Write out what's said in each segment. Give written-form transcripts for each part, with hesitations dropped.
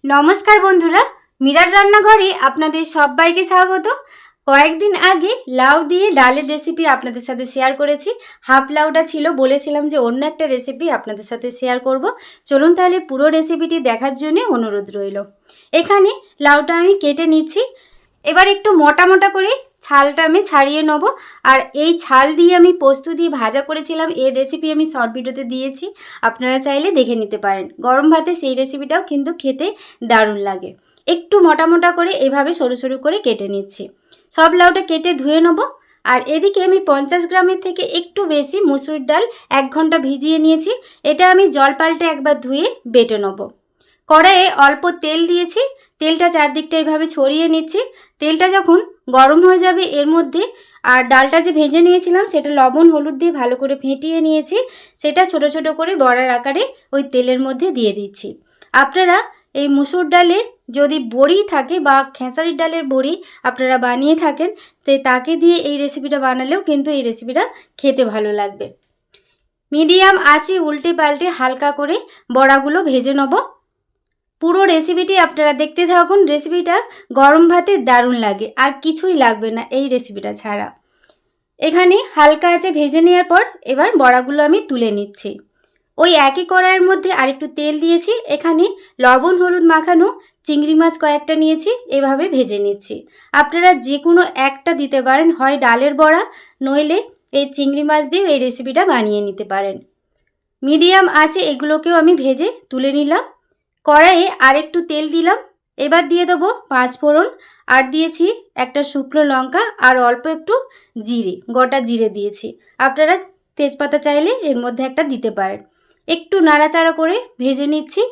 নমস্কার বন্ধুরা, মীরার রান্নাঘরে আপনাদের সবাইকে স্বাগত। কয়েকদিন আগে লাউ দিয়ে ডালের রেসিপি আপনাদের সাথে শেয়ার করেছি। হাফ লাউটা ছিল, বলেছিলাম যে অন্য একটা রেসিপি আপনাদের সাথে শেয়ার করব। চলুন তাহলে পুরো রেসিপিটি দেখার জন্য অনুরোধ রইল। এখানে লাউটা আমি কেটে নিচ্ছি। এবার একটু মোটা মোটা করে ছালটা আমি ছাড়িয়ে নেব। আর এই ছাল দিয়ে আমি পোস্ত দিয়ে ভাজা করেছিলাম, এর রেসিপি আমি শর্ট ভিডিওতে দিয়েছি, আপনারা চাইলে দেখে নিতে পারেন। গরম ভাতে সেই রেসিপিটাও কিন্তু খেতে দারুণ লাগে। একটু মোটা মোটা করে এভাবে সরু সরু করে কেটে নিচ্ছি। সব লাউটা কেটে ধুয়ে নেব। আর এদিকে আমি 50 গ্রামের থেকে একটু বেশি মুসুর ডাল 1 ঘন্টা ভিজিয়ে নিয়েছি। এটা আমি জল পাল্টে একবার ধুয়ে বেটে নেব। কড়াইয়ে অল্প তেল দিয়েছি, তেলটা চারদিকটা এইভাবে ছড়িয়ে নিচ্ছি। তেলটা যখন গরম হয়ে যাবে এর মধ্যে আর ডালটা যে ভেজে নিয়েছিলাম সেটা লবণ হলুদ দিয়ে ভালো করে ফেটিয়ে নিয়েছি, সেটা ছোট ছোট করে বড়ার আকারে ওই তেলের মধ্যে দিয়ে দিচ্ছি। আপনারা এই মুসুর ডালের যদি বড়ি থাকে বা খেসারির ডালের বড়ি আপনারা বানিয়ে থাকেন, তো তাকে দিয়ে এই রেসিপিটা বানালেও কিন্তু এই রেসিপিটা খেতে ভালো লাগবে। মিডিয়াম আঁচে উল্টে পাল্টে হালকা করে বড়াগুলো ভেজে নেব। পুরো রেসিপিটি আপনারা দেখতে থাকুন। রেসিপিটা গরম ভাতে দারুণ লাগে, আর কিছুই লাগবে না এই রেসিপিটা ছাড়া। এখানে হালকা আঁচে ভেজে নেওয়ার পর এবার বড়াগুলো আমি তুলে নিচ্ছি। ওই একই কড়াইয়ের মধ্যে আরেকটু তেল দিয়েছি। এখানে লবণ হলুদ মাখানো চিংড়ি মাছ কয়েকটা নিয়েছি, এভাবে ভেজে নিচ্ছি। আপনারা যে কোনো একটা দিতে পারেন, হয় ডালের বড়া নইলে এই চিংড়ি মাছ দিয়ে এই রেসিপিটা বানিয়ে নিতে পারেন। মিডিয়াম আঁচে এগুলোকেও আমি ভেজে তুলে নিলাম। কড়াইয়ে আরেকটু তেল দিলাম। এবার দিয়ে দেবো 5 ফোড়ন, আর দিয়েছি একটা শুকনো লঙ্কা আর অল্প একটু জিরে, গোটা জিরে দিয়েছি। আপনারা তেজপাতা চাইলে এর মধ্যে একটা দিতে পারেন। একটু নাড়াচাড়া করে ভেজে নিচ্ছি।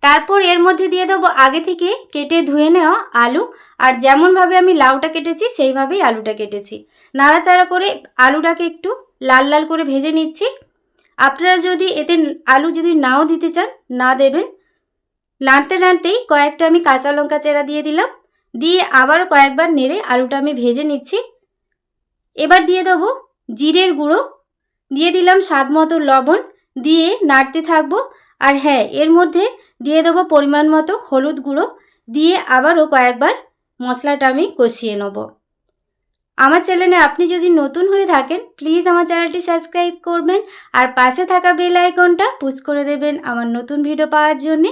তারপর এর মধ্যে দিয়ে দেবো আগে থেকে কেটে ধুয়ে নেওয়া আলু, আর যেমনভাবে আমি লাউটা কেটেছি সেইভাবেই আলুটা কেটেছি। নাড়াচাড়া করে আলুটাকে একটু লাল লাল করে ভেজে নিচ্ছি। আপনারা যদি এতে আলু যদি নাও দিতে চান না দেবেন। নাড়তে নাড়তেই কয়েকটা আমি কাঁচা লঙ্কা চেরা দিয়ে দিলাম, দিয়ে আবারও কয়েকবার নেড়ে আলুটা আমি ভেজে নিচ্ছি। এবার দিয়ে দেবো জিরের গুঁড়ো, দিয়ে দিলাম স্বাদ মতো লবণ, দিয়ে নাড়তে থাকবো। আর হ্যাঁ, এর মধ্যে দিয়ে দেবো পরিমাণ মতো হলুদ গুঁড়ো, দিয়ে আবারও কয়েকবার মশলাটা আমি কষিয়ে নেব। আমার চ্যানেলে আপনি যদি নতুন হয়ে থাকেন প্লিজ আমার চ্যানেলটি সাবস্ক্রাইব করবেন, আর পাশে থাকা বেল আইকনটা পুশ করে দেবেন আমার নতুন ভিডিও পাওয়ার জন্যে।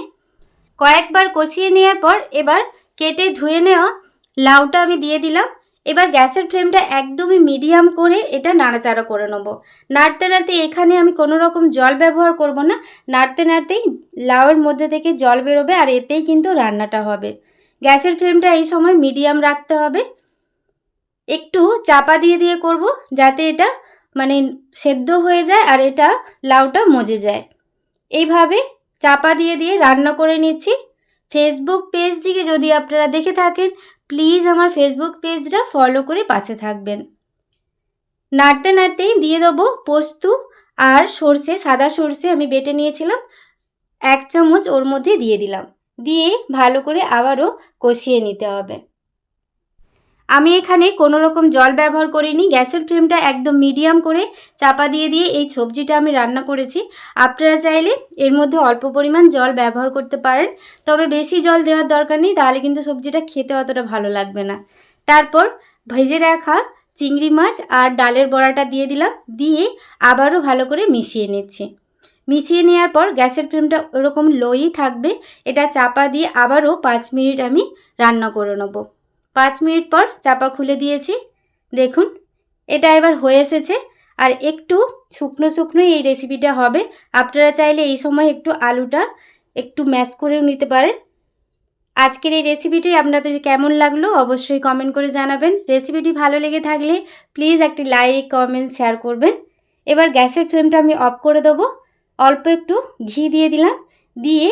কয়েকবার কষিয়ে নেওয়ার পর এবার কেটে ধুয়ে নেওয়া লাউটা আমি দিয়ে দিলাম। এবার গ্যাসের ফ্লেমটা একদমই মিডিয়াম করে এটা নাড়াচাড়া করে নেব। নাড়তে নাড়তে এখানে আমি কোনো রকম জল ব্যবহার করব না। নাড়তে নাড়তেই লাউয়ের মধ্যে থেকে জল বেরোবে, আর এতেই কিন্তু রান্নাটা হবে। গ্যাসের ফ্লেমটা এই সময় মিডিয়াম রাখতে হবে। একটু চাপা দিয়ে দিয়ে করব, যাতে এটা মানে সেদ্ধ হয়ে যায় আর এটা লাউটা মজে যায়। এইভাবে চাপা দিয়ে দিয়ে রান্না করে নিচ্ছি। ফেসবুক পেজ থেকে যদি আপনারা দেখে থাকেন প্লিজ আমার ফেসবুক পেজটা ফলো করে পাশে থাকবেন। নাড়তে নাড়তেই দিয়ে দেবো পোস্ত আর সর্ষে, সাদা সর্ষে আমি বেটে নিয়েছিলাম 1 চামচ ওর মধ্যে দিয়ে দিলাম। দিয়ে ভালো করে আবারও কষিয়ে নিতে হবে। আমি এখানে কোনো রকম জল ব্যবহার করিনি। গ্যাসের ফ্লেমটা একদম মিডিয়াম করে চাপা দিয়ে দিয়ে এই সবজিটা আমি রান্না করেছি। আপনারা চাইলে এর মধ্যে অল্প পরিমাণ জল ব্যবহার করতে পারেন, তবে বেশি জল দেওয়ার দরকার নেই, তাহলে কিন্তু সবজিটা খেতে অতটা ভালো লাগবে না। তারপর ভেজে রাখা চিংড়ি মাছ আর ডালের বড়াটা দিয়ে দিলাম, দিয়ে আবারও ভালো করে মিশিয়ে নিচ্ছি। মিশিয়ে নেওয়ার পর গ্যাসের ফ্লেমটা ওরকম লোই থাকবে। এটা চাপা দিয়ে আবারও 5 মিনিট আমি রান্না করে নেব। 5 মিনিট পর চাপা খুলে দিয়েছি। দেখুন এটা এবার হয়ে এসেছে, আর একটু শুকনো শুকনোই এই রেসিপিটা হবে। আপনারা চাইলে এই সময় একটু আলুটা একটু ম্যাশ করেও নিতে পারেন। আজকের এই রেসিপিটি আপনাদের কেমন লাগলো অবশ্যই কমেন্ট করে জানাবেন। রেসিপিটি ভালো লেগে থাকলে প্লিজ একটি লাইক কমেন্ট শেয়ার করবেন। এবার গ্যাসের ফ্লেমটা আমি অফ করে দেবো। অল্প একটু ঘি দিয়ে দিলাম, দিয়ে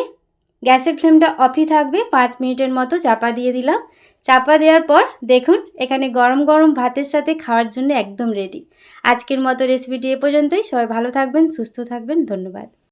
গ্যাসের ফ্লেমটা অফই থাকবে। 5 মিনিটের মতো চাপা দিয়ে দিলাম। চাপা দেওয়ার পর দেখুন এখানে গরম গরম ভাতের সাথে খাওয়ার জন্য একদম রেডি। আজকের মতো রেসিপিটি এ পর্যন্তই। সবাই ভালো থাকবেন, সুস্থ থাকবেন। ধন্যবাদ।